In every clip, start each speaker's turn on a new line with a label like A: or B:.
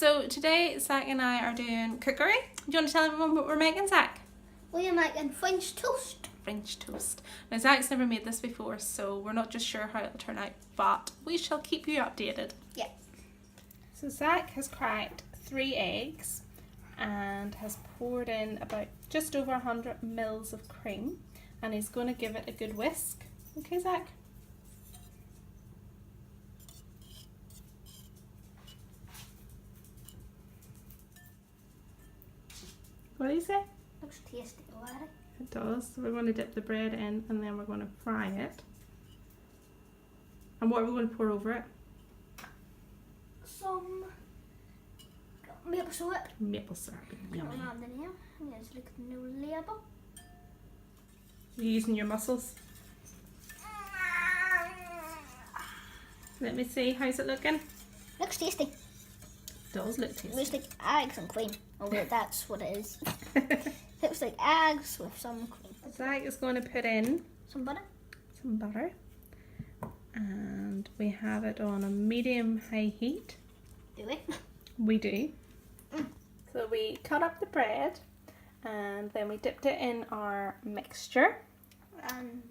A: So today Zack and I are doing cookery. Do you want to tell everyone what we're making, Zack?
B: We are making French toast.
A: French toast. Now Zack's never made this before, so we're not just sure how it'll turn out, but we shall keep you updated.
B: Yeah.
A: So Zack has cracked 3 eggs and has poured in about just over 100 mils of cream, and he's going to give it a good whisk. Okay, Zack? What do you say?
B: Looks tasty already.
A: It does. So we're going to dip the bread in and then we're going to fry it. And what are we going to pour over it?
B: Some maple syrup.
A: Maple syrup. Yummy.
B: Add in here. And there's like no label.
A: You're using your muscles. Let me see. How's it looking?
B: Looks tasty.
A: It does look tasty.
B: Looks like eggs and cream. Oh wait, that's what it is. Looks like eggs with some cream.
A: Zack is going to put in
B: Some butter.
A: some butter. And we have it on a medium-high heat.
B: Do we?
A: We do. So we cut up the bread and then we dipped it in our mixture.
B: And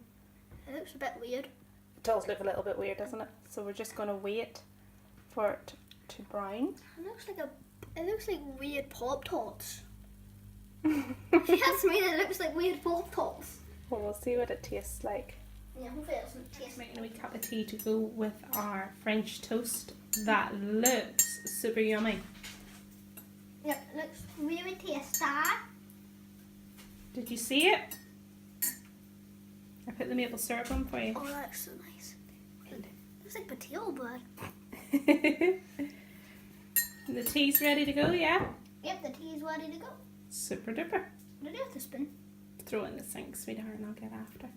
B: it looks a bit weird.
A: It does look a little bit weird, doesn't it? So we're just going to wait for it to brown.
B: It looks like weird Pop Tarts. That's me. It looks like weird Pop Tarts.
A: Well, we'll see what it tastes like.
B: Yeah, hopefully it doesn't taste.
A: Making a wee cup of tea to go with our French toast. That looks super yummy.
B: Yeah, it looks really tasty.
A: Did you see it? I put the maple syrup on for you.
B: Oh, that's so nice. It looks like potato bread.
A: The tea's ready to go, yeah?
B: Yep, the tea is ready to go.
A: Super duper.
B: Did I have to spin?
A: Throw it in the sink, sweetheart, and I'll get after.